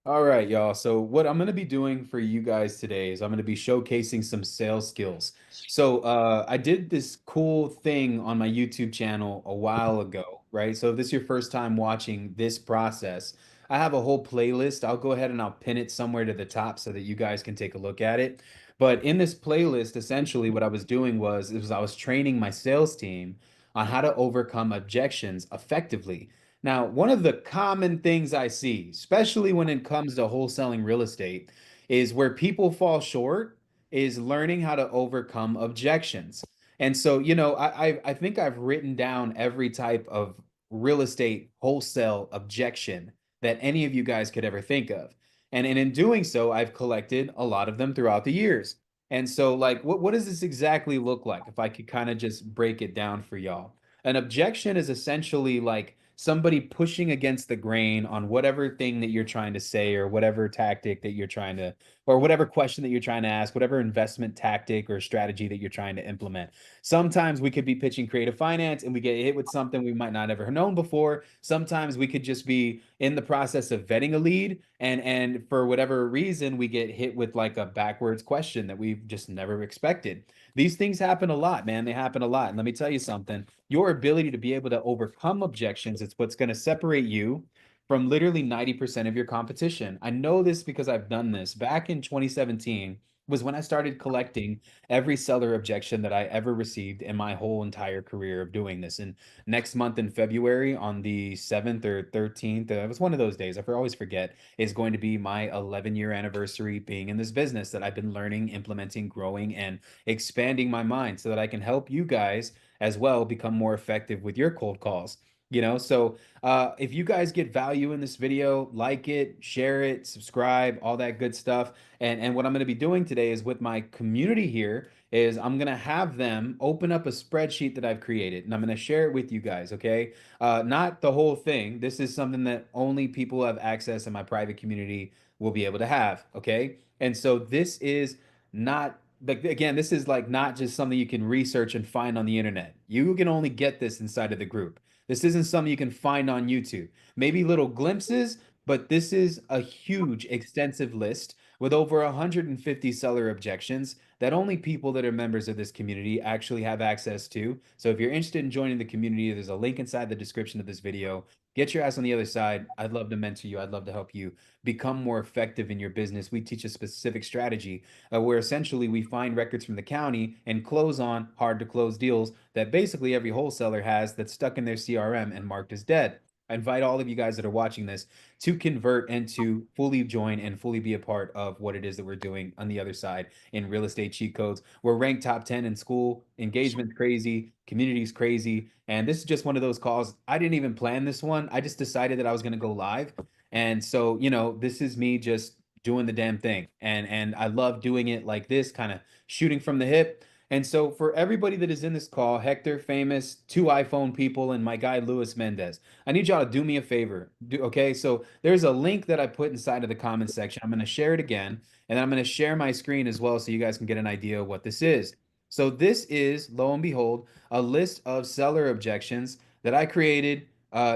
All right, y'all. So what I'm going to be doing for you guys today is I'm going to be showcasing some sales skills. So I did this cool thing on my YouTube channel a while ago, right? So if this is your first time watching this process, I have a whole playlist. I'll go ahead and I'll pin it somewhere to the top so that you guys can take a look at it. But in this playlist, essentially what I was doing was I was training my sales team on how to overcome objections effectively. Now, one of the common things I see, especially when it comes to wholesaling real estate, is where people fall short is learning how to overcome objections. And so, I think I've written down every type of real estate wholesale objection that any of you guys could ever think of. And in doing so, I've collected a lot of them throughout the years. And so, like, what does this exactly look like? If I could kind of just break it down for y'all. An objection is essentially like somebody pushing against the grain on whatever thing that you're trying to say or whatever tactic that you're trying to, or whatever question that you're trying to ask, whatever investment tactic or strategy that you're trying to implement. Sometimes we could be pitching creative finance and we get hit with something we might not ever known before. Sometimes we could just be in the process of vetting a lead and for whatever reason we get hit with like a backwards question that we've just never expected. These things happen a lot, man. They happen a lot. And let me tell you something, your ability to be able to overcome objections is what's going to separate you from literally 90% of your competition. I know this because I've done this. Back in 2017 was when I started collecting every seller objection that I ever received in my whole entire career of doing this. And next month in February, on the 7th or 13th, it was one of those days, I always forget, is going to be my 11-year anniversary being in this business that I've been learning, implementing, growing, and expanding my mind so that I can help you guys as well become more effective with your cold calls. If you guys get value in this video, like it, share it, subscribe, all that good stuff. And what I'm going to be doing today is with my community here is I'm going to have them open up a spreadsheet that I've created and I'm going to share it with you guys. Okay. Not the whole thing. This is something that only people who have access in my private community will be able to have. Okay. And so this is not like, again, this is like not just something you can research and find on the internet. You can only get this inside of the group. This isn't something you can find on YouTube. Maybe little glimpses, but this is a huge, extensive list with over 150 seller objections that only people that are members of this community actually have access to. So if you're interested in joining the community, there's a link inside the description of this video. Get your ass on the other side. I'd love to mentor you. I'd love to help you become more effective in your business. We teach a specific strategy where essentially we find records from the county and close on hard to close deals that basically every wholesaler has that's stuck in their CRM and marked as dead. I invite all of you guys that are watching this to convert and to fully join and fully be a part of what it is that we're doing on the other side in real estate cheat codes. We're ranked top 10 in school, engagement's crazy, community's crazy. And this is just one of those calls. I didn't even plan this one. I just decided that I was going to go live. And so, this is me just doing the damn thing. And I love doing it like this, kind of shooting from the hip. And so for everybody that is in this call, Hector, Famous, two iPhone people, and my guy Luis Mendez, I need y'all to do me a favor. Okay, so there's a link that I put inside of the comments section. I'm going to share it again, and then I'm going to share my screen as well so you guys can get an idea of what this is. So this is, lo and behold, a list of seller objections that I created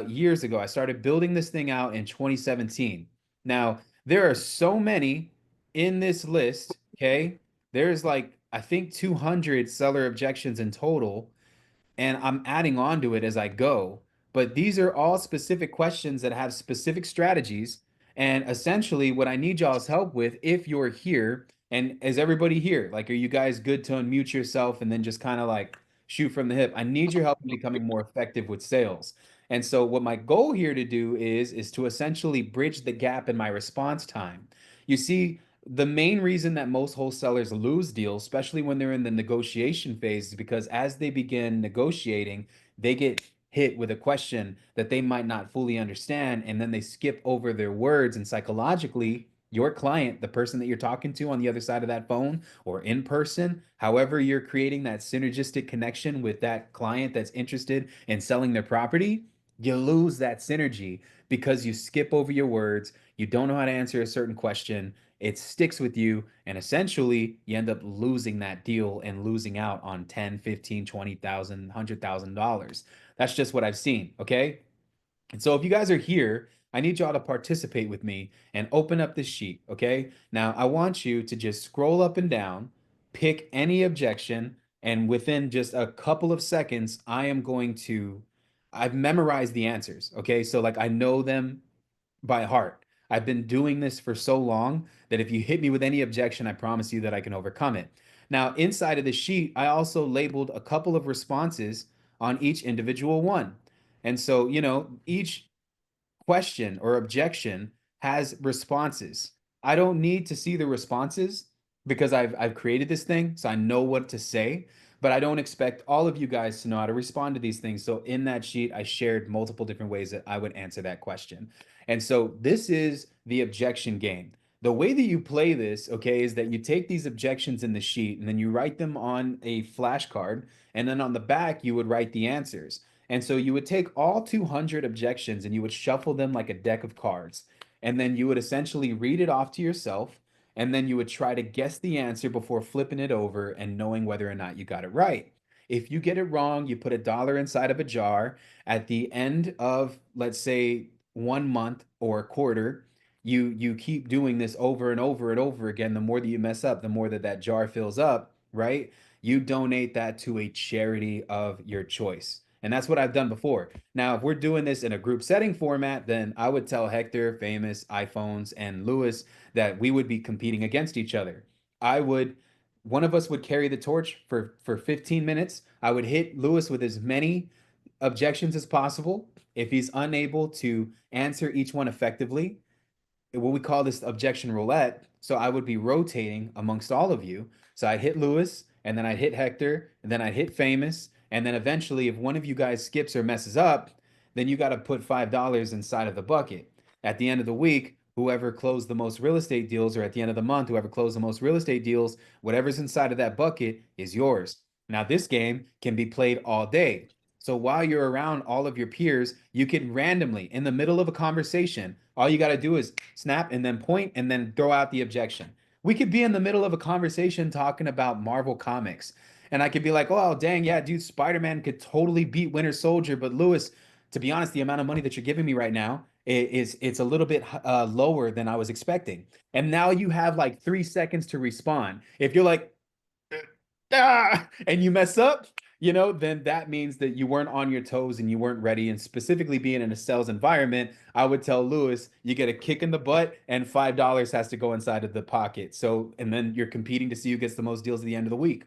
years ago. I started building this thing out in 2017. Now, there are so many in this list, okay? There's like, I think 200 seller objections in total, and I'm adding on to it as I go. But these are all specific questions that have specific strategies. And essentially, what I need y'all's help with, if you're here, and is everybody here? Like, are you guys good to unmute yourself and then just kind of like shoot from the hip? I need your help in becoming more effective with sales. And so, what my goal here to do is to essentially bridge the gap in my response time. You see, the main reason that most wholesalers lose deals, especially when they're in the negotiation phase, is because as they begin negotiating, they get hit with a question that they might not fully understand, and then they skip over their words. And psychologically, your client, the person that you're talking to on the other side of that phone or in person, however, you're creating that synergistic connection with that client that's interested in selling their property, you lose that synergy because you skip over your words. You don't know how to answer a certain question, it sticks with you, and essentially you end up losing that deal and losing out on 10, 15, 20,000, $100,000. That's just what I've seen. Okay. And so if you guys are here, I need y'all to participate with me and open up this sheet, okay? Now, I want you to just scroll up and down, pick any objection, and within just a couple of seconds, I've memorized the answers, okay? So like I know them by heart. I've been doing this for so long that if you hit me with any objection, I promise you that I can overcome it. Now, inside of the sheet, I also labeled a couple of responses on each individual one. And so, each question or objection has responses. I don't need to see the responses because I've created this thing, so I know what to say, but I don't expect all of you guys to know how to respond to these things. So in that sheet, I shared multiple different ways that I would answer that question. And so this is the objection game. The way that you play this, okay, is that you take these objections in the sheet and then you write them on a flashcard, and then on the back, you would write the answers. And so you would take all 200 objections and you would shuffle them like a deck of cards. And then you would essentially read it off to yourself. And then you would try to guess the answer before flipping it over and knowing whether or not you got it right. If you get it wrong, you put $1 inside of a jar. At the end of, let's say, 1 month or a quarter, you keep doing this over and over and over again. The more that you mess up, the more that that jar fills up, right? You donate that to a charity of your choice. And that's what I've done before. Now, if we're doing this in a group setting format, then I would tell Hector, Famous, iPhones, and Lewis that we would be competing against each other. I would, one of us would carry the torch for 15 minutes. I would hit Lewis with as many objections as possible. If he's unable to answer each one effectively, what we call this objection roulette. So I would be rotating amongst all of you. So I'd hit Lewis, and then I'd hit Hector, and then I'd hit Famous, and then eventually, if one of you guys skips or messes up, then you got to put $5 inside of the bucket. At the end of the week, whoever closed the most real estate deals, or at the end of the month, whoever closed the most real estate deals, whatever's inside of that bucket is yours. Now, this game can be played all day. So while you're around all of your peers, you can randomly, in the middle of a conversation, all you got to do is snap and then point and then throw out the objection. We could be in the middle of a conversation talking about Marvel Comics. And I could be like, oh, dang, yeah, dude, Spider-Man could totally beat Winter Soldier. But Lewis, to be honest, the amount of money that you're giving me right now is it's a little bit lower than I was expecting. And now you have like 3 seconds to respond. If you're like, and you mess up, then that means that you weren't on your toes and you weren't ready. And specifically being in a sales environment, I would tell Lewis, you get a kick in the butt and $5 has to go inside of the pocket. So, and then you're competing to see who gets the most deals at the end of the week.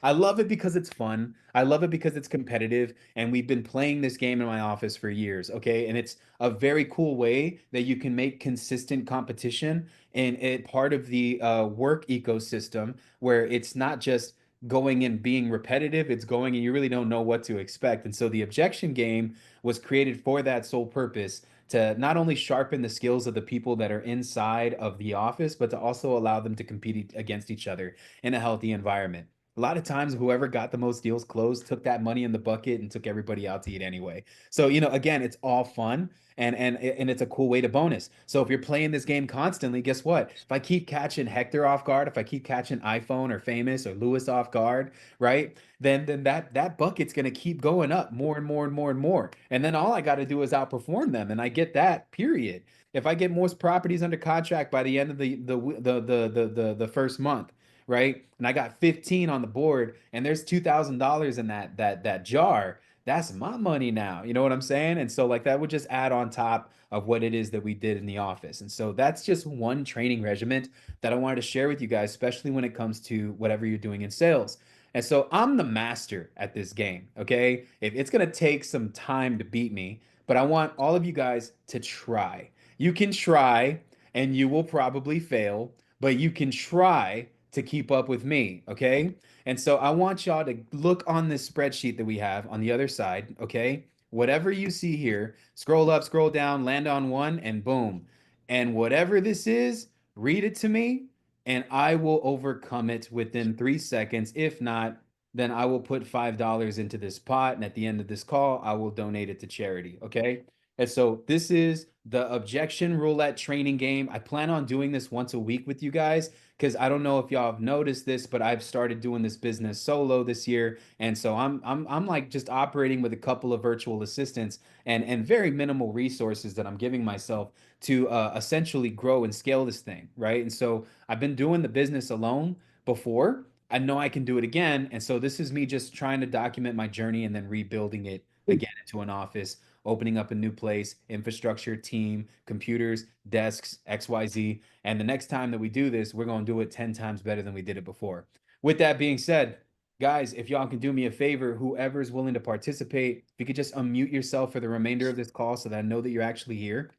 I love it because it's fun. I love it because it's competitive. And we've been playing this game in my office for years. Okay. And it's a very cool way that you can make consistent competition and it part of the work ecosystem where it's not just going and being repetitive, it's going and you really don't know what to expect. And so the objection game was created for that sole purpose to not only sharpen the skills of the people that are inside of the office, but to also allow them to compete against each other in a healthy environment. A lot of times, whoever got the most deals closed took that money in the bucket and took everybody out to eat anyway. So, again, it's all fun and it's a cool way to bonus. So if you're playing this game constantly, guess what? If I keep catching Hector off guard, if I keep catching iPhone or Famous or Lewis off guard, right? Then that bucket's gonna keep going up more and more and more and more. And then all I got to do is outperform them, and I get that. Period. If I get most properties under contract by the end of the first month, right? And I got 15 on the board, and there's $2,000 in that jar. That's my money now. You know what I'm saying? And so like that would just add on top of what it is that we did in the office. And so that's just one training regiment that I wanted to share with you guys, especially when it comes to whatever you're doing in sales. And so I'm the master at this game, okay? If it's going to take some time to beat me, but I want all of you guys to try. You can try and you will probably fail, but you can try to keep up with me, okay? And so I want y'all to look on this spreadsheet that we have on the other side, okay? Whatever you see here, scroll up, scroll down, land on one, and boom. And whatever this is, read it to me, and I will overcome it within 3 seconds. If not, then I will put $5 into this pot, and at the end of this call, I will donate it to charity, okay? And so this is the objection roulette training game. I plan on doing this once a week with you guys because I don't know if y'all have noticed this, but I've started doing this business solo this year. And so I'm like just operating with a couple of virtual assistants and very minimal resources that I'm giving myself to essentially grow and scale this thing, right? And so I've been doing the business alone before. I know I can do it again. And so this is me just trying to document my journey and then rebuilding it again into an office, opening up a new place, infrastructure, team, computers, desks, XYZ. And the next time that we do this, we're going to do it 10 times better than we did it before. With that being said, guys, if y'all can do me a favor, whoever's willing to participate, if you could just unmute yourself for the remainder of this call so that I know that you're actually here,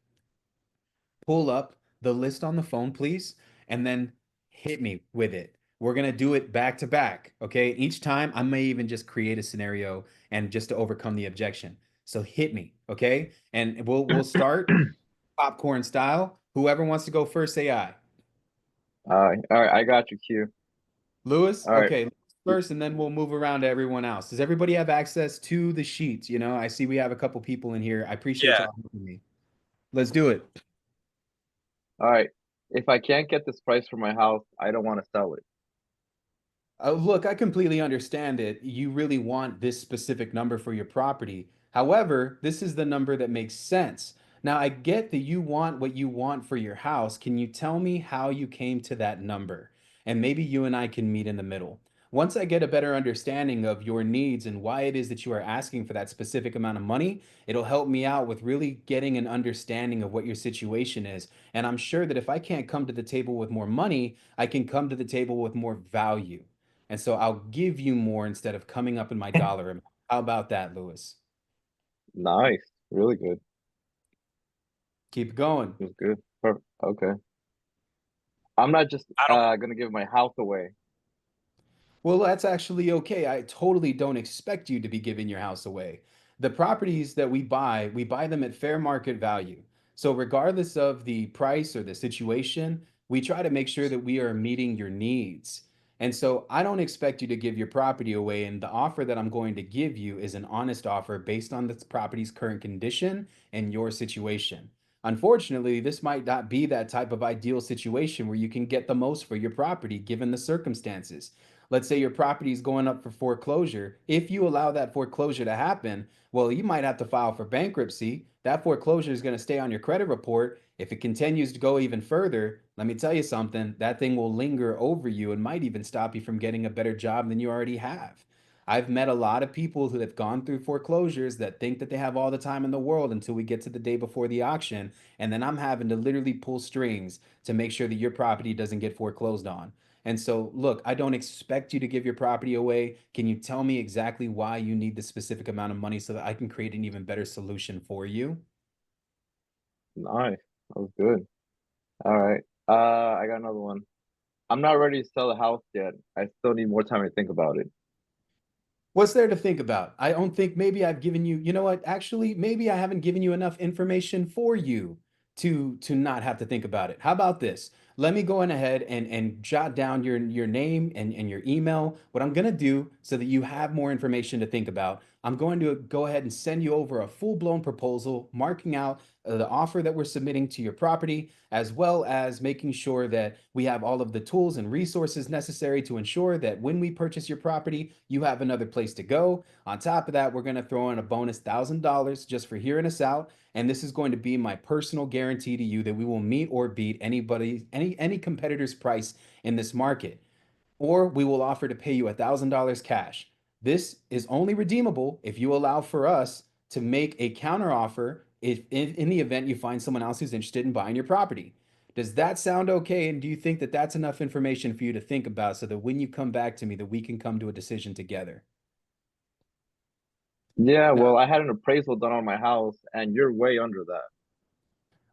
pull up the list on the phone, please, and then hit me with it. We're gonna do it back to back, okay? Each time, I may even just create a scenario and just to overcome the objection. So hit me, okay? And we'll start popcorn style. Whoever wants to go first, say aye. All right, I got you, Q. Lewis, All right. okay, first, and then we'll move around to everyone else. Does everybody have access to the sheets? You know, I see we have a couple people in here. I appreciate Yeah. y'all helping me. Let's do it. All right. If I can't get this price for my house, I don't want to sell it. Look, I completely understand it. You really want this specific number for your property. However, this is the number that makes sense. Now, I get that you want what you want for your house. Can you tell me how you came to that number? And maybe you and I can meet in the middle. Once I get a better understanding of your needs and why it is that you are asking for that specific amount of money, it'll help me out with really getting an understanding of what your situation is. And I'm sure that if I can't come to the table with more money, I can come to the table with more value. And so I'll give you more instead of coming up in my dollar amount. How about that, Lewis? Nice. Really good. Keep going. It was good. Perfect. Okay. I'm not just I don't. gonna give my house away. Well, that's actually okay. I totally don't expect you to be giving your house away. The properties that we buy them at fair market value. So, regardless of the price or the situation, we try to make sure that we are meeting your needs. And so, I don't expect you to give your property away. And the offer that I'm going to give you is an honest offer based on the property's current condition and your situation. Unfortunately, this might not be that type of ideal situation where you can get the most for your property given the circumstances. Let's say your property is going up for foreclosure. If you allow that foreclosure to happen, well, you might have to file for bankruptcy. That foreclosure is going to stay on your credit report. If it continues to go even further, let me tell you something, that thing will linger over you and might even stop you from getting a better job than you already have. I've met a lot of people who have gone through foreclosures that think that they have all the time in the world until we get to the day before the auction. And then I'm having to literally pull strings to make sure that your property doesn't get foreclosed on. And so, look, I don't expect you to give your property away. Can you tell me exactly why you need the specific amount of money so that I can create an even better solution for you? Nice. That was good. All right. I got another one. I'm not ready to sell the house yet. I still need more time to think about it. What's there to think about? I don't think maybe I've given you, you know what? Actually, maybe I haven't given you enough information for you to not have to think about it. How about this? Let me go on ahead and jot down your name and your email. What I'm gonna do so that you have more information to think about, I'm going to go ahead and send you over a full-blown proposal, marking out the offer that we're submitting to your property, as well as making sure that we have all of the tools and resources necessary to ensure that when we purchase your property, you have another place to go. On top of that, we're going to throw in a bonus $1,000 just for hearing us out. And this is going to be my personal guarantee to you that we will meet or beat any competitor's price in this market, or we will offer to pay you $1,000 cash. This is only redeemable if you allow for us to make a counter offer if in the event you find someone else who's interested in buying your property. Does that sound okay? And do you think that that's enough information for you to think about so that when you come back to me that we can come to a decision together? Yeah, Now, well, I had an appraisal done on my house, and you're way under that.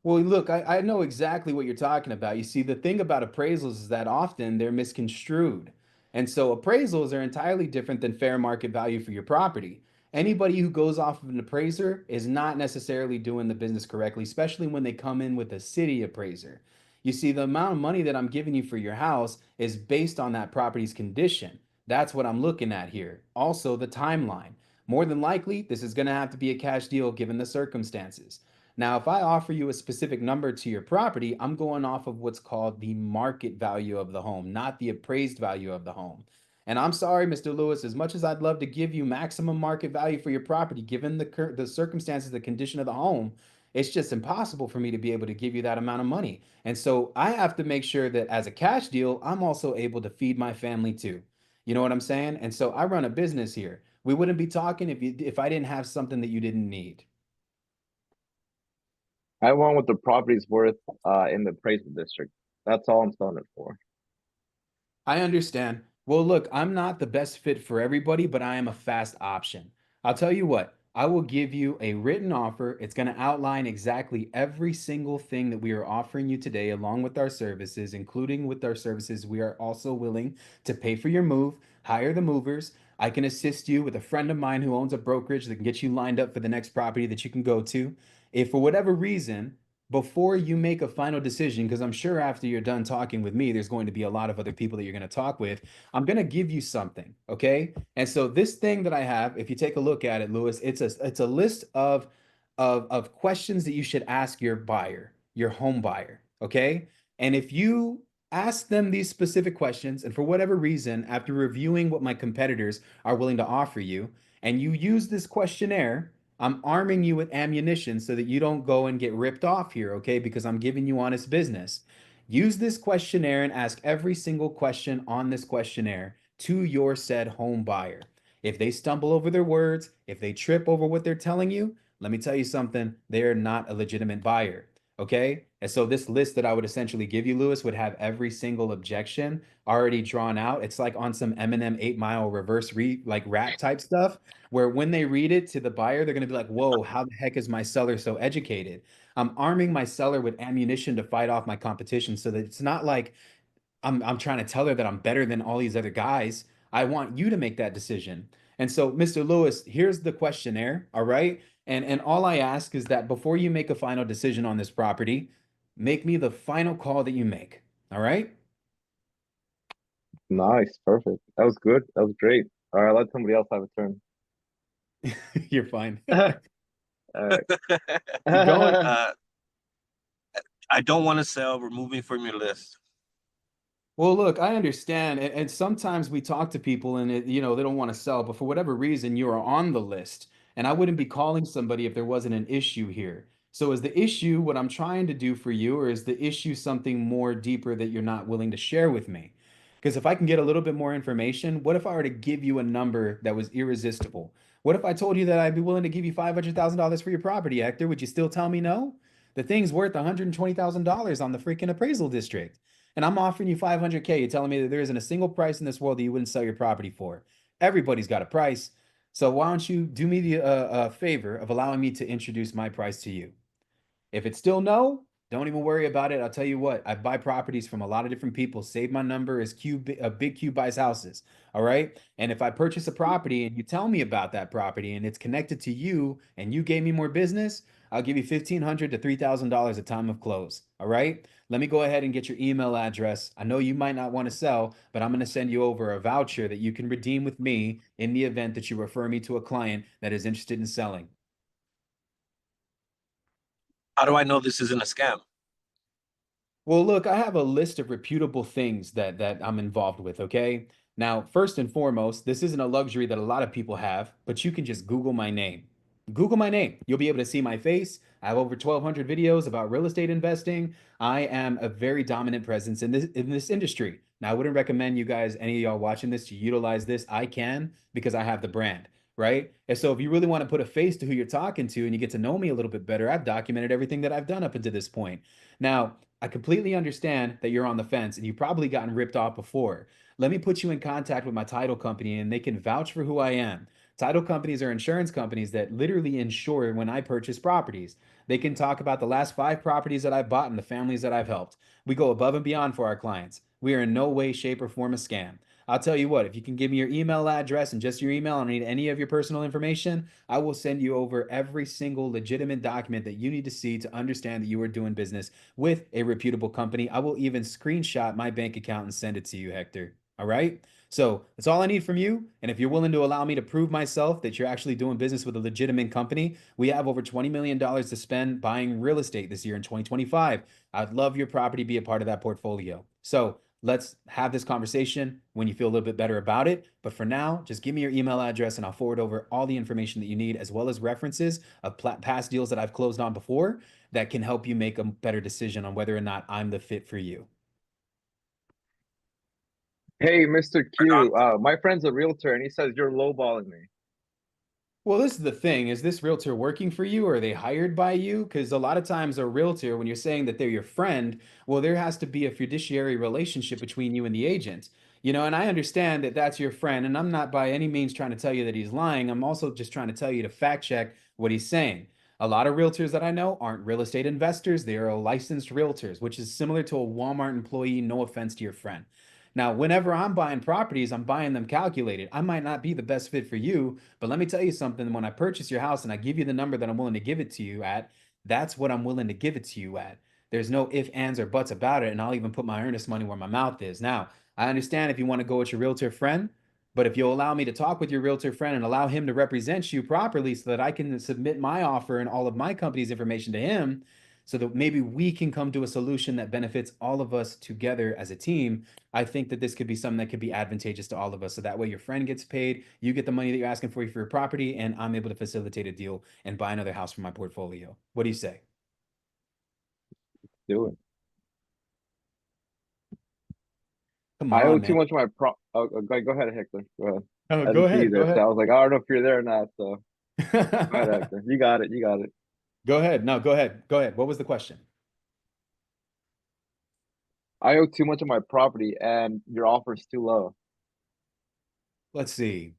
well, look, I know exactly what you're talking about. You see, the thing about appraisals is that often they're misconstrued. And so appraisals are entirely different than fair market value for your property. Anybody who goes off of an appraiser is not necessarily doing the business correctly, especially when they come in with a city appraiser. You see, the amount of money that I'm giving you for your house is based on that property's condition. That's what I'm looking at here. Also, the timeline. More than likely, this is going to have to be a cash deal given the circumstances. Now, if I offer you a specific number to your property, I'm going off of what's called the market value of the home, not the appraised value of the home. And I'm sorry, Mr. Lewis, as much as I'd love to give you maximum market value for your property, given the circumstances, the condition of the home, it's just impossible for me to be able to give you that amount of money. And so I have to make sure that as a cash deal, I'm also able to feed my family too. You know what I'm saying? And so I run a business here. We wouldn't be talking if I didn't have something that you didn't need. I want what the property's worth in the appraisal district. That's all I'm selling it for. I understand. Well, look, I'm not the best fit for everybody, but I am a fast option. I'll tell you what, I will give you a written offer. It's going to outline exactly every single thing that we are offering you today, along with our services, including with our services. We are also willing to pay for your move, hire the movers. I can assist you with a friend of mine who owns a brokerage that can get you lined up for the next property that you can go to. If for whatever reason, before you make a final decision, because I'm sure after you're done talking with me, there's going to be a lot of other people that you're going to talk with. I'm going to give you something, okay? And so this thing that I have, if you take a look at it, Lewis, it's a list of questions that you should ask your buyer, your home buyer, okay? And if you ask them these specific questions, and for whatever reason, after reviewing what my competitors are willing to offer you, and you use this questionnaire, I'm arming you with ammunition so that you don't go and get ripped off here, okay? Because I'm giving you honest business. Use this questionnaire and ask every single question on this questionnaire to your said home buyer. If they stumble over their words, if they trip over what they're telling you, let me tell you something, they're not a legitimate buyer, okay? And so this list that I would essentially give you, Lewis, would have every single objection already drawn out. It's like on some Eminem 8 Mile reverse like rap type stuff where when they read it to the buyer, they're going to be like, whoa, how the heck is my seller so educated? I'm arming my seller with ammunition to fight off my competition so that it's not like I'm trying to tell her that I'm better than all these other guys. I want you to make that decision. And so, Mr. Lewis, here's the questionnaire, all right? And all I ask is that before you make a final decision on this property, make me the final call that you make. All right? Nice, perfect. That was good. That was great. All right, let somebody else have a turn. You're fine. All Keep going. right. I don't want to sell. Removing from your list. Well, look, I understand, and sometimes we talk to people, and they don't want to sell, but for whatever reason, you are on the list, and I wouldn't be calling somebody if there wasn't an issue here. So, is the issue what I'm trying to do for you, or is the issue something more deeper that you're not willing to share with me? Because if I can get a little bit more information, what if I were to give you a number that was irresistible? What if I told you that I'd be willing to give you $500,000 for your property, Hector? Would you still tell me no? The thing's worth $120,000 on the freaking appraisal district. And I'm offering you 500K. You're telling me that there isn't a single price in this world that you wouldn't sell your property for. Everybody's got a price. So why don't you do me the favor of allowing me to introduce my price to you? If it's still no, don't even worry about it. I'll tell you what, I buy properties from a lot of different people. Save my number is Q, Big Q buys houses. All right. And if I purchase a property and you tell me about that property and it's connected to you and you gave me more business, I'll give you $1,500 to $3,000 at time of close. All right. Let me go ahead and get your email address. I know you might not want to sell, but I'm going to send you over a voucher that you can redeem with me in the event that you refer me to a client that is interested in selling. How do I know this isn't a scam? Well, look, I have a list of reputable things that I'm involved with, okay? Now, first and foremost, this isn't a luxury that a lot of people have, but you can just Google my name. Google my name. You'll be able to see my face. I have over 1,200 videos about real estate investing. I am a very dominant presence in this industry. Now, I wouldn't recommend you guys, any of y'all watching this, to utilize this. I can because I have the brand, right? And so if you really want to put a face to who you're talking to and you get to know me a little bit better, I've documented everything that I've done up until this point. Now, I completely understand that you're on the fence and you've probably gotten ripped off before. Let me put you in contact with my title company and they can vouch for who I am. Title companies are insurance companies that literally insure when I purchase properties. They can talk about the last 5 properties that I've bought and the families that I've helped. We go above and beyond for our clients. We are in no way, shape, or form a scam. I'll tell you what, if you can give me your email address and just your email, I don't need any of your personal information. I will send you over every single legitimate document that you need to see to understand that you are doing business with a reputable company. I will even screenshot my bank account and send it to you, Hector. All right. So that's all I need from you. And if you're willing to allow me to prove myself that you're actually doing business with a legitimate company, we have over $20 million to spend buying real estate this year in 2025. I'd love your property to be a part of that portfolio. So let's have this conversation when you feel a little bit better about it. But for now, just give me your email address and I'll forward over all the information that you need, as well as references of past deals that I've closed on before that can help you make a better decision on whether or not I'm the fit for you. Hey, Mr. Right on. Q, my friend's a realtor and he says you're lowballing me. Well, this is the thing. Is this realtor working for you or are they hired by you? Because a lot of times a realtor, when you're saying that they're your friend, well, there has to be a fiduciary relationship between you and the agent. And I understand that that's your friend, and I'm not by any means trying to tell you that he's lying. I'm also just trying to tell you to fact check what he's saying. A lot of realtors that I know aren't real estate investors. They are licensed realtors, which is similar to a Walmart employee. No offense to your friend. Now, whenever I'm buying properties, I'm buying them calculated. I might not be the best fit for you, but let me tell you something. When I purchase your house and I give you the number that I'm willing to give it to you at, that's what I'm willing to give it to you at. There's no ifs, ands, or buts about it. And I'll even put my earnest money where my mouth is. Now, I understand if you want to go with your realtor friend, but if you'll allow me to talk with your realtor friend and allow him to represent you properly so that I can submit my offer and all of my company's information to him, so that maybe we can come to a solution that benefits all of us together as a team. I think that this could be something that could be advantageous to all of us. So that way your friend gets paid, you get the money that you're asking for your property, and I'm able to facilitate a deal and buy another house for my portfolio. What do you say? Do it. Come I owe on, too man. much of my go ahead, Hector. Go ahead. Oh, I go didn't see you ahead. Go there, so ahead. I was like, I don't know if you're there or not. So go ahead, Hector. You got it. You got it. Go ahead. No, go ahead. Go ahead. What was the question? I owe too much of my property, and your offer is too low. Let's see.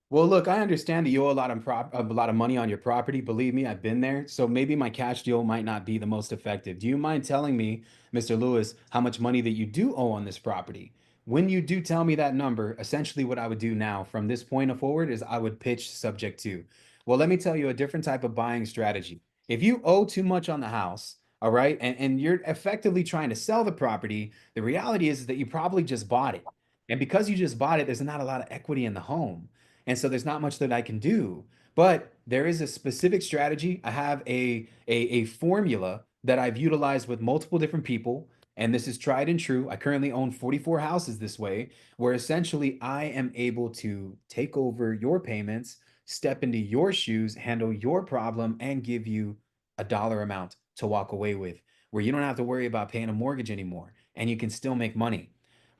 Well, look, I understand that you owe a lot of money on your property. Believe me, I've been there. So maybe my cash deal might not be the most effective. Do you mind telling me, Mr. Lewis, how much money that you do owe on this property? When you do tell me that number, essentially what I would do now from this point forward is I would pitch subject to. Well, let me tell you a different type of buying strategy. If you owe too much on the house, all right, and you're effectively trying to sell the property, the reality is that you probably just bought it. And because you just bought it, there's not a lot of equity in the home. And so there's not much that I can do. But there is a specific strategy. I have a formula that I've utilized with multiple different people. And this is tried and true. I currently own 44 houses this way, where essentially I am able to take over your payments, step into your shoes, handle your problem, and give you a dollar amount to walk away with, where you don't have to worry about paying a mortgage anymore and you can still make money.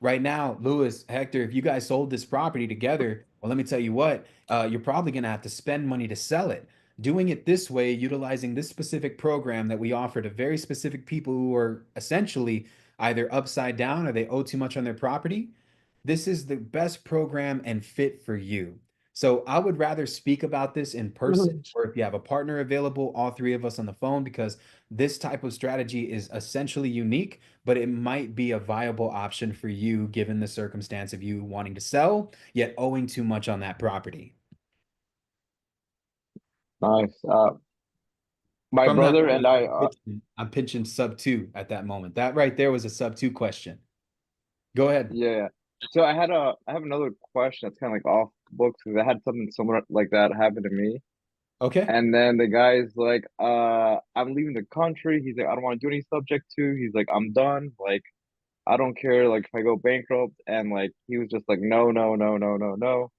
Right now, Lewis, Hector, if you guys sold this property together, well, let me tell you what, you're probably going to have to spend money to sell it. Doing it this way, utilizing this specific program that we offer to very specific people who are essentially either upside down or they owe too much on their property, this is the best program and fit for you. So I would rather speak about this in person, or if you have a partner available, all three of us on the phone, because this type of strategy is essentially unique, but it might be a viable option for you given the circumstance of you wanting to sell, yet owing too much on that property. Nice. My From that brother and moment, I, I'm pitching sub two at that moment. That right there was a sub two question. Go ahead. yeah. So I have another question that's kind of like off books because I had something similar like that happen to me. Okay. And then the guy's like, I'm leaving the country. He's like, I don't want to do any subject to. He's like, I'm done. Like, I don't care. Like, if I go bankrupt. And like, he was just like, no, no, no, no, no, no,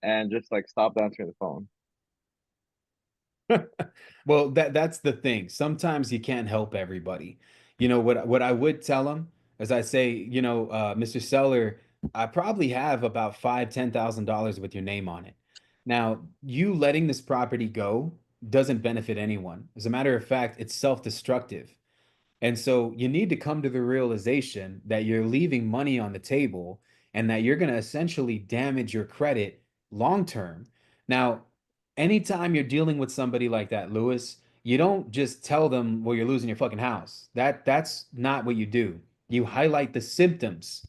and just like stopped answering the phone. Well, that's the thing. Sometimes you can't help everybody. What I would tell them is I say, Mr. Seller, I probably have about $10,000 with your name on it. Now, you letting this property go doesn't benefit anyone. As a matter of fact, it's self-destructive. And so you need to come to the realization that you're leaving money on the table and that you're going to essentially damage your credit long term. Now, anytime you're dealing with somebody like that, Lewis, you don't just tell them, well, you're losing your fucking house. That's not what you do. You highlight the symptoms.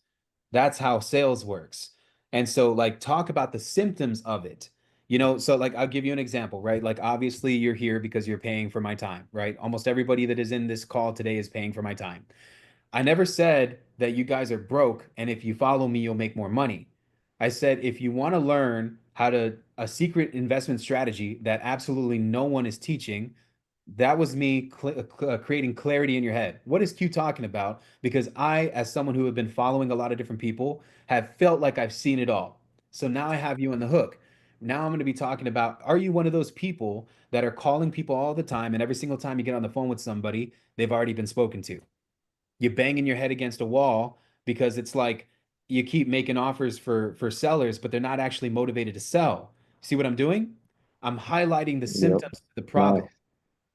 That's how sales works. And so like talk about the symptoms of it. So like I'll give you an example, right? Like obviously you're here because you're paying for my time, right? Almost everybody that is in this call today is paying for my time. I never said that you guys are broke, and if you follow me, you'll make more money. I said, if you want to learn how to a secret investment strategy that absolutely no one is teaching, that was me creating clarity in your head. What is Q talking about? Because I, as someone who have been following a lot of different people, have felt like I've seen it all. So now I have you on the hook. Now I'm going to be talking about, are you one of those people that are calling people all the time, and every single time you get on the phone with somebody, they've already been spoken to? You're banging your head against a wall because it's like you keep making offers for sellers, but they're not actually motivated to sell. See what I'm doing? I'm highlighting the Yep. symptoms of the problem. Nice.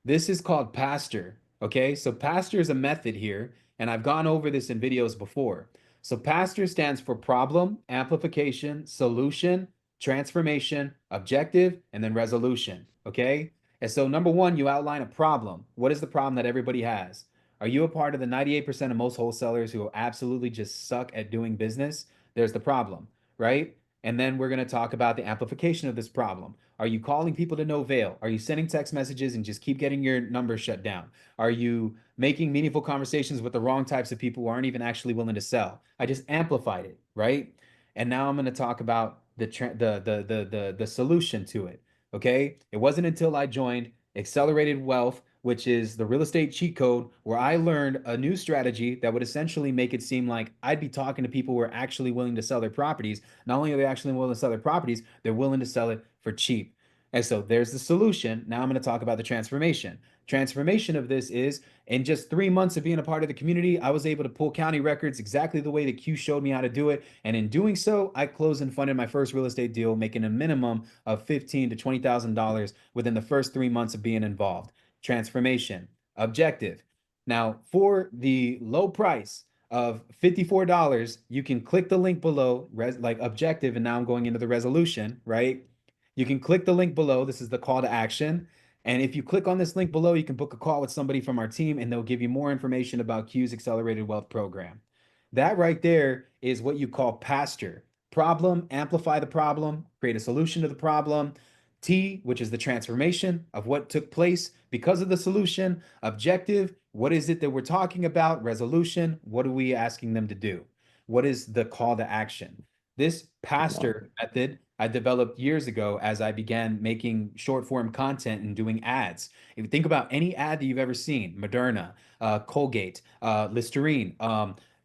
This is called pasture. Okay. So pasture is a method here, and I've gone over this in videos before. So pasture stands for problem, amplification, solution, transformation, objective, and then resolution. Okay. And so number one, you outline a problem. What is the problem that everybody has? Are you a part of the 98% of most wholesalers who absolutely just suck at doing business? There's the problem, right? And then we're going to talk about the amplification of this problem. Are you calling people to no avail? Are you sending text messages and just keep getting your numbers shut down? Are you making meaningful conversations with the wrong types of people who aren't even actually willing to sell? I just amplified it, right? And now I'm going to talk about the solution to it. Okay? It wasn't until I joined Accelerated Wealth, which is the real estate cheat code, where I learned a new strategy that would essentially make it seem like I'd be talking to people who are actually willing to sell their properties. Not only are they actually willing to sell their properties, they're willing to sell it for cheap. And so there's the solution. Now I'm going to talk about the transformation. Transformation of this is in just 3 months of being a part of the community, I was able to pull county records exactly the way that Q showed me how to do it. And in doing so, I closed and funded my first real estate deal, making a minimum of $15,000 to $20,000 within the first 3 months of being involved. Transformation, objective. Now, for the low price of $54, you can click the link below, like objective, and now I'm going into the resolution, right? You can click the link below. This is the call to action. And if you click on this link below, you can book a call with somebody from our team and they'll give you more information about Q's Accelerated Wealth Program. That right there is what you call pasture. Problem, amplify the problem, create a solution to the problem. T, which is the transformation of what took place because of the solution. Objective, what is it that we're talking about? Resolution, what are we asking them to do? What is the call to action? This Nice. pasture method I developed years ago as I began making short form content and doing ads. If you think about any ad that you've ever seen, Moderna, Colgate, Listerine,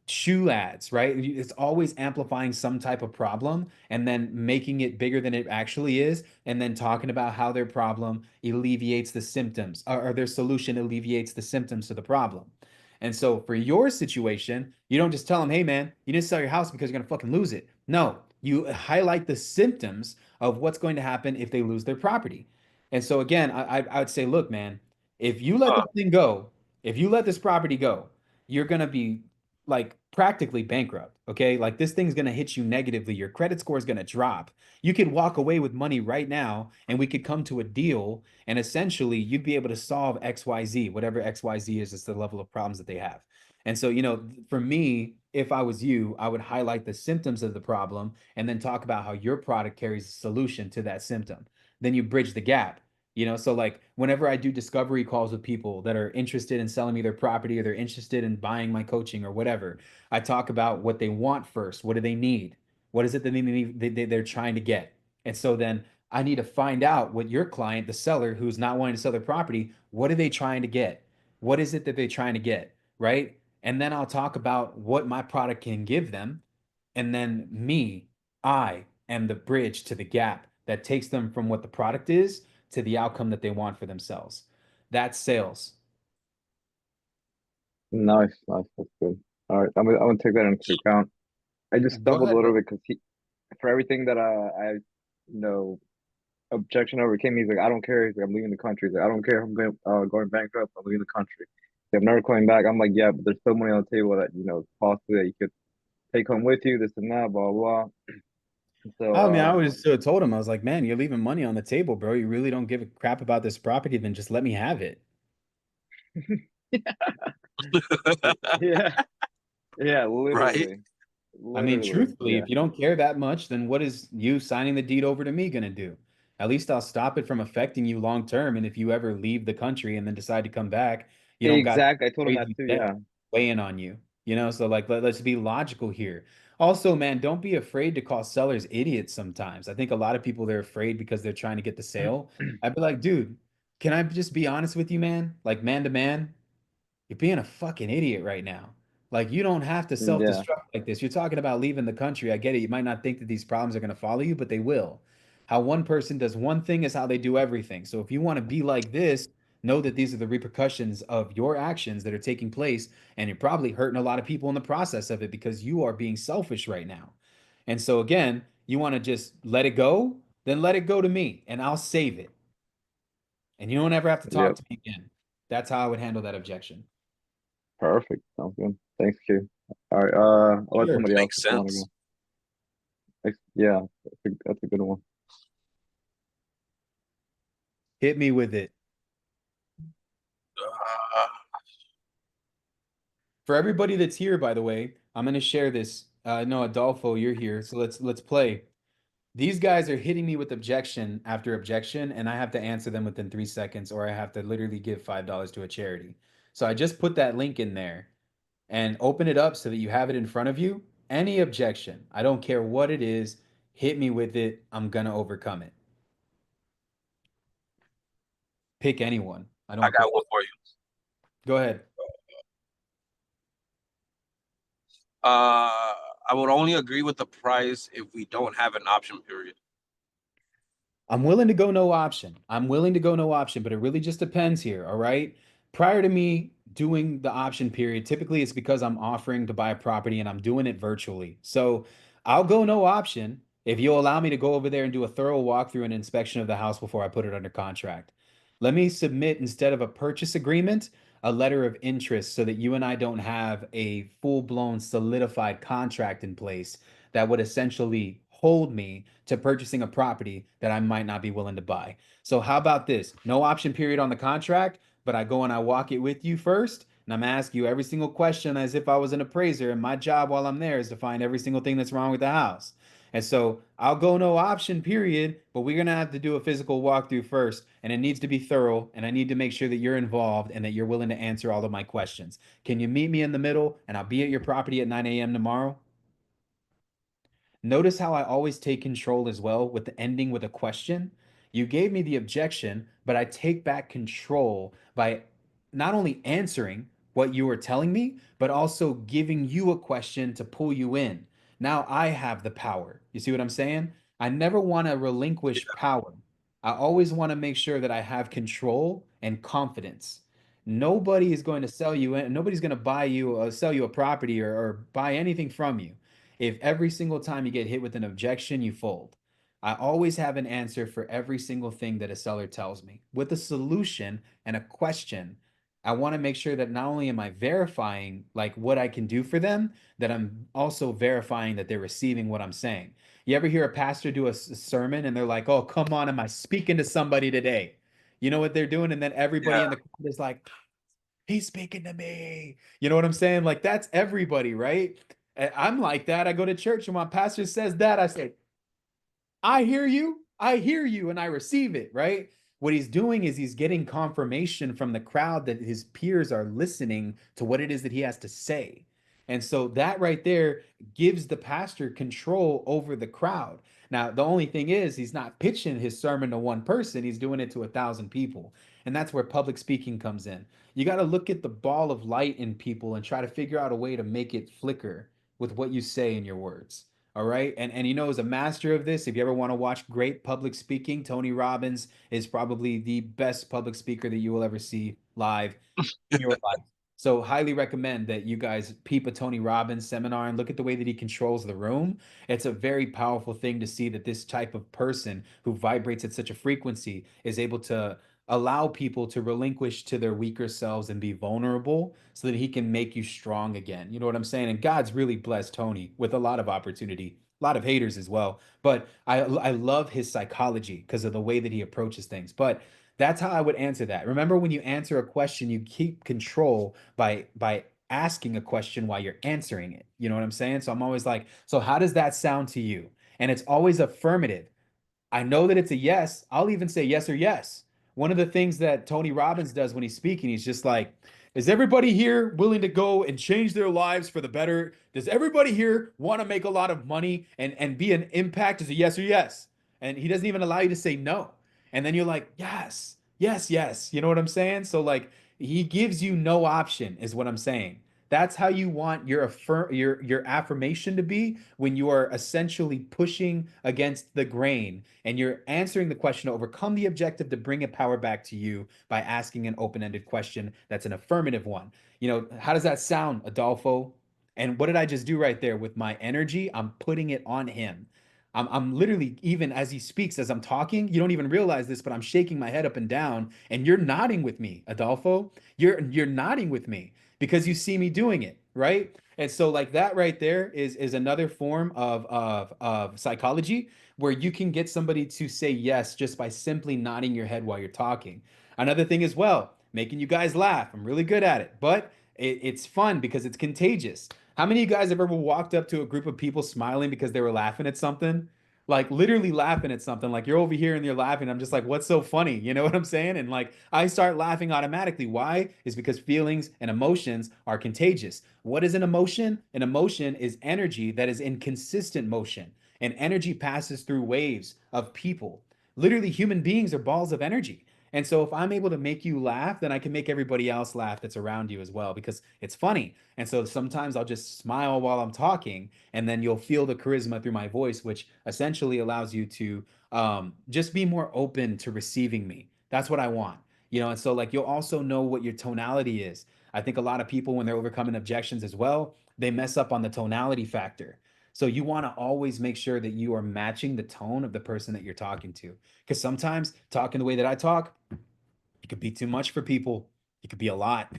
shoe ads, right? It's always amplifying some type of problem and then making it bigger than it actually is, and then talking about how their problem alleviates the symptoms or their solution alleviates the symptoms to the problem. And so for your situation, you don't just tell them, hey man, you didn't sell your house because you're gonna fucking lose it. No, you highlight the symptoms of what's going to happen if they lose their property. And so again, I would say, look, man, if you let Uh, this thing go, if you let this property go, you're gonna be like practically bankrupt. Okay. Like this thing's going to hit you negatively. Your credit score is going to drop. You could walk away with money right now and we could come to a deal. And essentially, you'd be able to solve XYZ, whatever XYZ is, it's the level of problems that they have. And so, for me, if I was you, I would highlight the symptoms of the problem and then talk about how your product carries a solution to that symptom. Then you bridge the gap. So like whenever I do discovery calls with people that are interested in selling me their property or they're interested in buying my coaching or whatever, I talk about what they want first. What do they need? What is it that they're trying to get? And so then I need to find out what your client, the seller who's not wanting to sell their property, what are they trying to get? What is it that they're trying to get? Right. And then I'll talk about what my product can give them. And then I am the bridge to the gap that takes them from what the product is to the outcome that they want for themselves. That's sales. Nice. Nice. That's good. All right. I'm gonna take that into account. I just Go stumbled a ahead, little bro. bit because for everything that know, objection overcame. He's like, I don't care. He's like, I'm leaving the country. He's like, I don't care if I'm going bankrupt. I'm leaving the country. I'm never coming back. I'm like, yeah, but there's so money on the table that possibly that you could take home with you. This and that, blah blah. So I mean, I was told him, I was like, man, you're leaving money on the table, bro. You really don't give a crap about this property, then just let me have it. yeah, yeah, right. literally, I mean, literally, truthfully, yeah. if you don't care that much, then what is you signing the deed over to me going to do? At least I'll stop it from affecting you long term. And if you ever leave the country and then decide to come back, you don't got Exactly. I told him that crazy too. debt Yeah. weighing on you. So like let's be logical here. Also, man, don't be afraid to call sellers idiots sometimes. I think a lot of people they're afraid because they're trying to get the sale. I'd be like, dude, can I just be honest with you, man? Like man to man, you're being a fucking idiot right now. Like you don't have to Yeah, self-destruct like this. You're talking about leaving the country. I get it. You might not think that these problems are going to follow you, but they will. How one person does one thing is how they do everything. So if you want to be like this, know that these are the repercussions of your actions that are taking place, and you're probably hurting a lot of people in the process of it because you are being selfish right now. And so again, you want to just let it go, then let it go to me, and I'll save it. And you don't ever have to talk yep, to me again. That's how I would handle that objection. perfect. Sounds good. Thanks, Q. All right, I'll let Sure. somebody else Makes if they want to sense. go. Yeah, that's a good one. Hit me with it. Uh, For everybody that's here, by the way, I'm going to share this. No, Adolfo, you're here, so let's play. These guys are hitting me with objection after objection, and I have to answer them within 3 seconds, or I have to literally give $5 to a charity. So I just put that link in there and open it up so that you have it in front of you. Any objection, I don't care what it is, hit me with it. I'm gonna overcome it. Pick anyone. I I don't care. got one for you. Go ahead. I would only agree with the price if we don't have an option period. I'm willing to go no option. I'm willing to go no option, but it really just depends here. All right. Prior to me doing the option period, typically it's because I'm offering to buy a property and I'm doing it virtually. So I'll go no option if you'll allow me to go over there and do a thorough walkthrough and inspection of the house before I put it under contract. Let me submit instead of a purchase agreement, a letter of interest so that you and I don't have a full-blown solidified contract in place that would essentially hold me to purchasing a property that I might not be willing to buy. So how about this? No option period on the contract, but I go and I walk it with you first, and I'm asking you every single question as if I was an appraiser, and my job while I'm there is to find every single thing that's wrong with the house. And so I'll go no option period, but we're gonna have to do a physical walkthrough first, and it needs to be thorough, and I need to make sure that you're involved and that you're willing to answer all of my questions. Can you meet me in the middle, and I'll be at your property at 9 a.m. tomorrow? Notice how I always take control as well with the ending with a question. You gave me the objection, but I take back control by not only answering what you were telling me, but also giving you a question to pull you in. Now I have the power. You see what I'm saying? I never want to relinquish power. I always want to make sure that I have control and confidence. Nobody is going to sell you, nobody's going to buy you, sell you a property or buy anything from you if every single time you get hit with an objection, you fold. I always have an answer for every single thing that a seller tells me with a solution and a question. I want to make sure that not only am I verifying like what I can do for them, that I'm also verifying that they're receiving what I'm saying. You ever hear a pastor do a sermon and they're like, "Oh, come on, am I speaking to somebody today?" You know what they're doing? And then everybody Yeah, in the crowd is like, he's speaking to me. You know what I'm saying? Like that's everybody, right? I'm like that. I go to church and my pastor says that, I say, I hear you, and I receive it, right? What he's doing is he's getting confirmation from the crowd that his peers are listening to what it is that he has to say. And so that right there gives the pastor control over the crowd. Now, the only thing is, he's not pitching his sermon to one person, he's doing it to 1,000 people. And that's where public speaking comes in. You got to look at the ball of light in people and try to figure out a way to make it flicker with what you say in your words. All right. And as a master of this, if you ever want to watch great public speaking, Tony Robbins is probably the best public speaker that you will ever see live in your life. So highly recommend that you guys peep a Tony Robbins seminar and look at the way that he controls the room. It's a very powerful thing to see that this type of person who vibrates at such a frequency is able to allow people to relinquish to their weaker selves and be vulnerable so that he can make you strong again. You know what I'm saying? And God's really blessed Tony with a lot of opportunity, a lot of haters as well. But I love his psychology because of the way that he approaches things. But that's how I would answer that. Remember, when you answer a question, you keep control by asking a question while you're answering it. You know what I'm saying? So I'm always like, so how does that sound to you? And it's always affirmative. I know that it's a yes. I'll even say yes or yes. One of the things that Tony Robbins does when he's speaking, he's just like, Is everybody here willing to go and change their lives for the better? Does everybody here want to make a lot of money and be an impact? Is a yes or yes? And he doesn't even allow you to say no. And then you're like, yes, yes, yes. You know what I'm saying? So like he gives you no option, is what I'm saying. That's how you want your affirmation to be when you are essentially pushing against the grain and you're answering the question to overcome the objective to bring a power back to you by asking an open-ended question that's an affirmative one. You know, how does that sound, Adolfo? And what did I just do right there with my energy? I'm putting it on him. I'm literally, even as he speaks, as I'm talking, you don't even realize this, but I'm shaking my head up and down, and you're nodding with me, Adolfo. You're nodding with me because you see me doing it, right? And so like that right there is another form of psychology where you can get somebody to say yes just by simply nodding your head while you're talking. Another thing as well, making you guys laugh. I'm really good at it, but it's fun because it's contagious. How many of you guys have ever walked up to a group of people smiling because they were laughing at something? Like literally laughing at something. Like you're over here and you're laughing. I'm just like, what's so funny? You know what I'm saying? And like I start laughing automatically. Why? Is because feelings and emotions are contagious. What is an emotion? An emotion is energy that is in consistent motion. And energy passes through waves of people. Literally, human beings are balls of energy. And so if I'm able to make you laugh, then I can make everybody else laugh that's around you as well because it's funny. And so sometimes I'll just smile while I'm talking, and then you'll feel the charisma through my voice, which essentially allows you to just be more open to receiving me. That's what I want. You know, and so like you'll also know what your tonality is. I think a lot of people, when they're overcoming objections as well, they mess up on the tonality factor. So you want to always make sure that you are matching the tone of the person that you're talking to. Because sometimes talking the way that I talk, it could be too much for people. It could be a lot.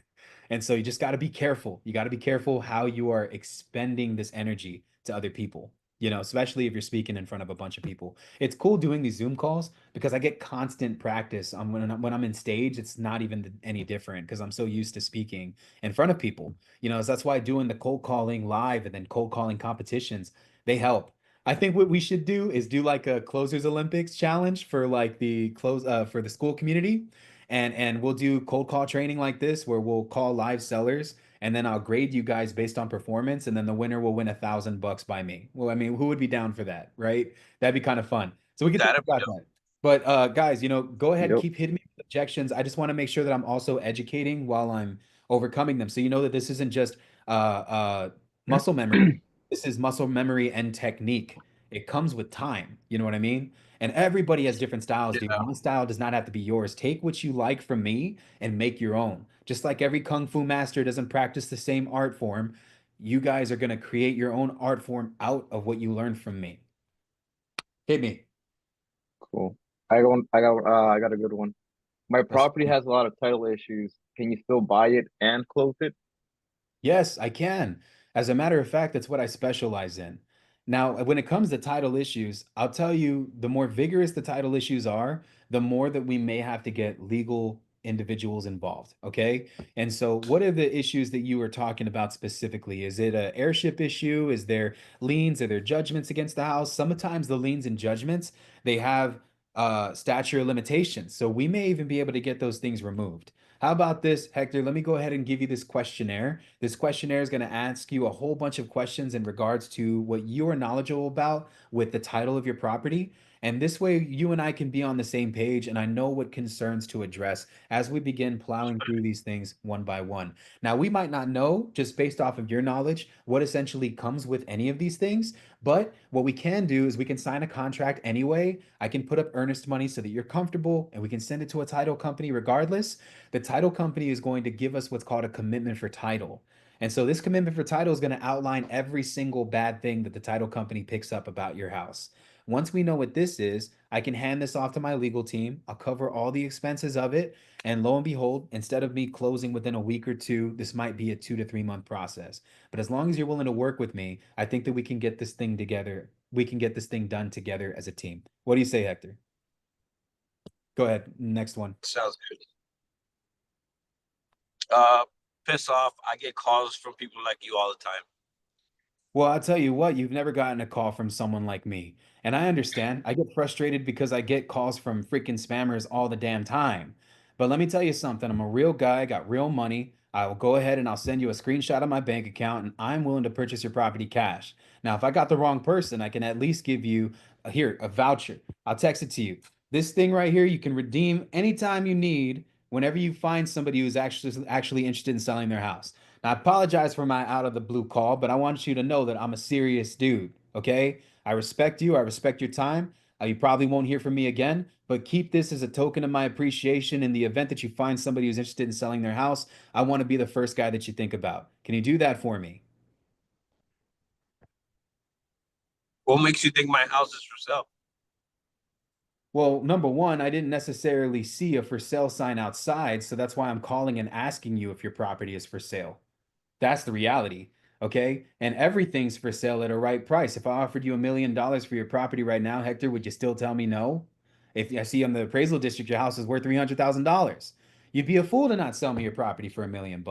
And so you just got to be careful. You got to be careful how you are expending this energy to other people, you know, especially if you're speaking in front of a bunch of people. It's cool doing these Zoom calls because I get constant practice on when I'm in stage, it's not even any different because I'm so used to speaking in front of people. You know, so that's why doing the cold calling live and then cold calling competitions, they help. I think what we should do is do like a closers Olympics challenge for like the close for the school community and we'll do cold call training like this where we'll call live sellers and then I'll grade you guys based on performance and then the winner will win $1,000 by me. Well, I mean, who would be down for that, right? That'd be kind of fun. So we can think That'll be about that. But guys, you know, go ahead and Yep. keep hitting me with objections. I just want to make sure that I'm also educating while I'm overcoming them. So you know that this isn't just muscle memory. This is muscle memory and technique. It comes with time. You know what I mean? And everybody has different styles, dude. yeah. My style does not have to be yours. Take what you like from me and make your own. Just like every kung fu master doesn't practice the same art form, you guys are going to create your own art form out of what you learned from me. Hit me. Cool. I got a good one. My Let's property has a lot of title issues. Can you still buy it and close it? Yes, I can. As a matter of fact, that's what I specialize in. Now, when it comes to title issues, I'll tell you the more vigorous the title issues are, the more that we may have to get legal individuals involved. Okay. And so, what are the issues that you were talking about specifically? Is it an airship issue? Is there liens? Are there judgments against the house? Sometimes the liens and judgments, they have statute of limitations. So, we may even be able to get those things removed. How about this, Hector? Let me go ahead and give you this questionnaire. This questionnaire is going to ask you a whole bunch of questions in regards to what you are knowledgeable about with the title of your property. And this way, you and I can be on the same page, and I know what concerns to address as we begin plowing through these things one by one. Now, we might not know, just based off of your knowledge, what essentially comes with any of these things, but what we can do is we can sign a contract anyway. I can put up earnest money so that you're comfortable, and we can send it to a title company regardless. The title company is going to give us what's called a commitment for title. And so this commitment for title is going to outline every single bad thing that the title company picks up about your house. Once we know what this is, I can hand this off to my legal team. I'll cover all the expenses of it. And lo and behold, instead of me closing within a week or two, this might be a 2 to 3 month process. But as long as you're willing to work with me, I think that we can get this thing together. We can get this thing done together as a team. What do you say, Hector? Go ahead. Next one. Sounds good. Uh, piss off. I get calls from people like you all the time. Well, I'll tell you what, you've never gotten a call from someone like me. And I understand. I get frustrated because I get calls from freaking spammers all the damn time. But let me tell you something. I'm a real guy, got real money. I will go ahead and I'll send you a screenshot of my bank account, and I'm willing to purchase your property cash. Now, if I got the wrong person, I can at least give you a voucher. I'll text it to you. This thing right here, you can redeem anytime you need, whenever you find somebody who's actually interested in selling their house. Now, I apologize for my out of the blue call, but I want you to know that I'm a serious dude. Okay, I respect you. I respect your time. You probably won't hear from me again, but keep this as a token of my appreciation. In the event that you find somebody who's interested in selling their house, I want to be the first guy that you think about. Can you do that for me? What makes you think my house is for sale? Well, number one, I didn't necessarily see a for sale sign outside, so that's why I'm calling and asking you if your property is for sale. That's the reality. Okay. And everything's for sale at a right price. If I offered you $1 million for your property right now, Hector, would you still tell me no? If I see on the appraisal district your house is worth $300,000, you'd be a fool to not sell me your property for $1 million.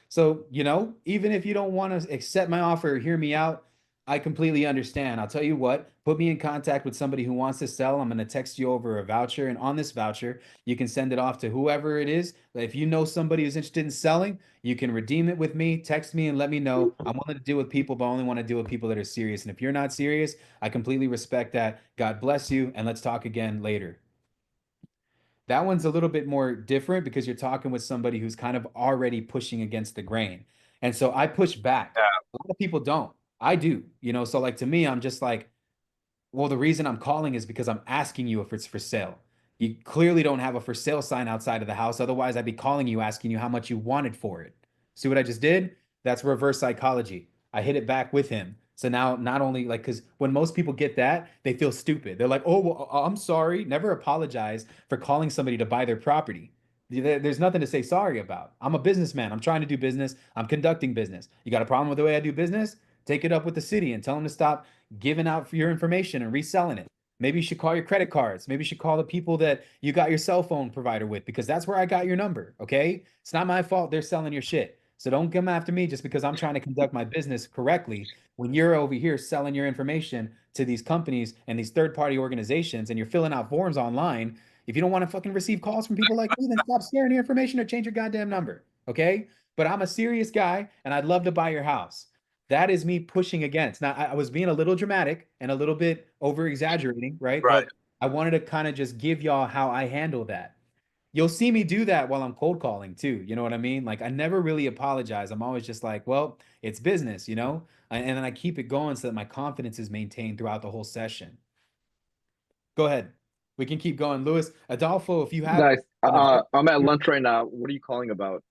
So, even if you don't want to accept my offer or hear me out, I completely understand. I'll tell you what, put me in contact with somebody who wants to sell. I'm going to text you over a voucher. And on this voucher, you can send it off to whoever it is. If you know somebody who's interested in selling, you can redeem it with me. Text me and let me know. I'm willing to deal with people, but I only want to deal with people that are serious. And if you're not serious, I completely respect that. God bless you. And let's talk again later. That one's a little bit more different because you're talking with somebody who's kind of already pushing against the grain. And so I push back. Yeah. A lot of people don't. I do. So like to me, I'm just like, well, the reason I'm calling is because I'm asking you if it's for sale. You clearly don't have a for sale sign outside of the house. Otherwise, I'd be calling you asking you how much you wanted for it. See what I just did? That's reverse psychology. I hit it back with him. So now, not only like, because when most people get that, they feel stupid. They're like, oh, well, I'm sorry. Never apologize for calling somebody to buy their property. There's nothing to say sorry about. I'm a businessman. I'm trying to do business. I'm conducting business. You got a problem with the way I do business? Take it up with the city and tell them to stop giving out for your information and reselling it. Maybe you should call your credit cards. Maybe you should call the people that you got your cell phone provider with because that's where I got your number. Okay. It's not my fault they're selling your shit. So don't come after me just because I'm trying to conduct my business correctly when you're over here selling your information to these companies and these third party organizations and you're filling out forms online. If you don't want to fucking receive calls from people like me, then stop sharing your information or change your goddamn number. Okay. But I'm a serious guy and I'd love to buy your house. That is me pushing against. Now, I was being a little dramatic and a little bit over exaggerating, right? Right. But I wanted to kind of just give y'all how I handle that. You'll see me do that while I'm cold calling too. You know what I mean? Like I never really apologize. I'm always just like, well, it's business, and then I keep it going so that my confidence is maintained throughout the whole session. Go ahead. We can keep going. Louis, Adolfo, if you have Nice. an objection. I'm at lunch right now. What are you calling about?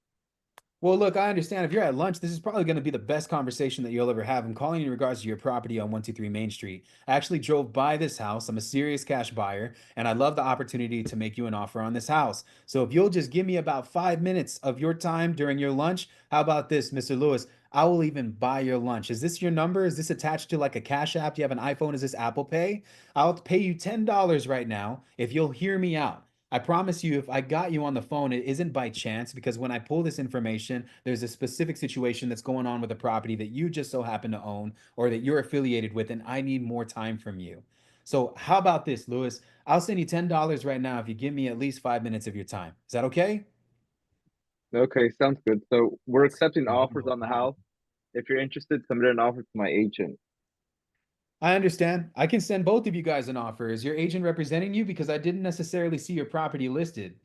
Well, look, I understand if you're at lunch, this is probably going to be the best conversation that you'll ever have. I'm calling in regards to your property on 123 Main Street. I actually drove by this house. I'm a serious cash buyer, and I love the opportunity to make you an offer on this house. So if you'll just give me about 5 minutes of your time during your lunch, how about this, Mr. Lewis? I will even buy your lunch. Is this your number? Is this attached to like a Cash App? Do you have an iPhone? Is this Apple Pay? I'll pay you $10 right now if you'll hear me out. I promise you, if I got you on the phone, it isn't by chance because when I pull this information, there's a specific situation that's going on with a property that you just so happen to own or that you're affiliated with, and I need more time from you. So, how about this, Lewis? I'll send you $10 right now if you give me at least 5 minutes of your time. Is that okay? Okay, sounds good. So we're accepting offers on the house. If you're interested, submit an offer to my agent. I understand. I can send both of you guys an offer. Is your agent representing you? Because I didn't necessarily see your property listed.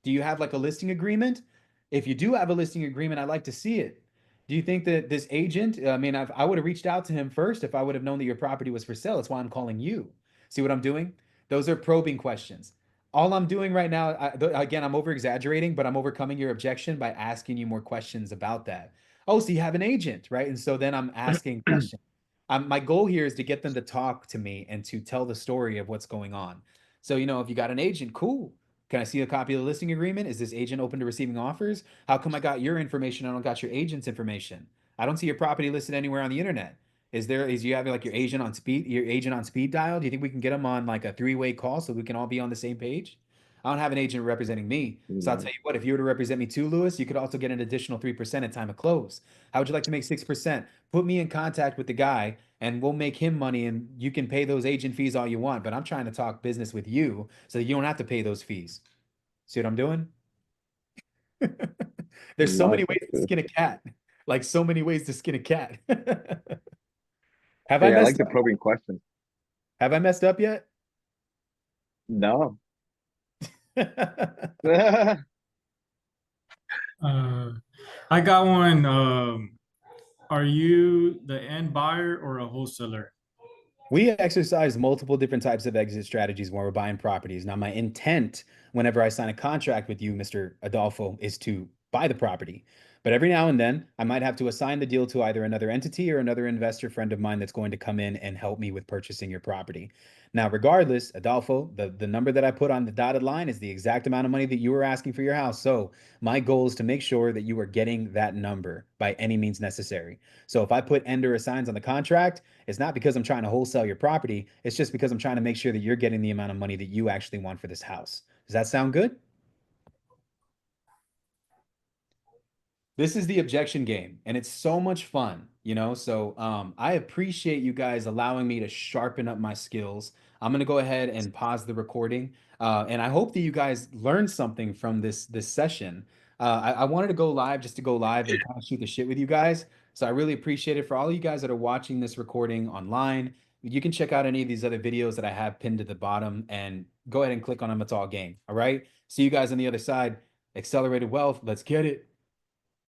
Do you have like a listing agreement? If you do have a listing agreement, I'd like to see it. Do you think that this agent, I mean, I would have reached out to him first if I would have known that your property was for sale. That's why I'm calling you. See what I'm doing? Those are probing questions. All I'm doing right now, again, I'm over exaggerating, but I'm overcoming your objection by asking you more questions about that. Oh, so you have an agent, right? And so then I'm asking questions. My goal here is to get them to talk to me and to tell the story of what's going on. So, if you got an agent, cool. Can I see a copy of the listing agreement? Is this agent open to receiving offers? How come I got your information? I don't got your agent's information. I don't see your property listed anywhere on the internet. Is you having like your agent on speed dial? Do you think we can get them on like a three-way call so we can all be on the same page? I don't have an agent representing me. So I'll tell No. you what, if you were to represent me too, Lewis, you could also get an additional 3% at time of close. How would you like to make 6%? Put me in contact with the guy and we'll make him money and you can pay those agent fees all you want. But I'm trying to talk business with you so that you don't have to pay those fees. See what I'm doing? There's so many Nice. ways to skin a cat. Like so many ways to skin a cat. Have I Hey, I messed like the up? probing questions. Have I messed up yet? No. Uh, I got one. Are you the end buyer or a wholesaler? We exercise multiple different types of exit strategies when we're buying properties. Now, my intent whenever I sign a contract with you, Mr. Adolfo, is to buy the property. But every now and then, I might have to assign the deal to either another entity or another investor friend of mine that's going to come in and help me with purchasing your property. Now, regardless, Adolfo, the number that I put on the dotted line is the exact amount of money that you were asking for your house. So my goal is to make sure that you are getting that number by any means necessary. So if I put end or assigns on the contract, it's not because I'm trying to wholesale your property. It's just because I'm trying to make sure that you're getting the amount of money that you actually want for this house. Does that sound good? This is the objection game, and it's so much fun, you know? So I appreciate you guys allowing me to sharpen up my skills. I'm gonna go ahead and pause the recording. And I hope that you guys learned something from this session. I wanted to go live just to go live and kind of shoot the shit with you guys. So I really appreciate it. For all of you guys that are watching this recording online, you can check out any of these other videos that I have pinned to the bottom and go ahead and click on them. It's all game. All right. See you guys on the other side. Accelerated wealth. Let's get it.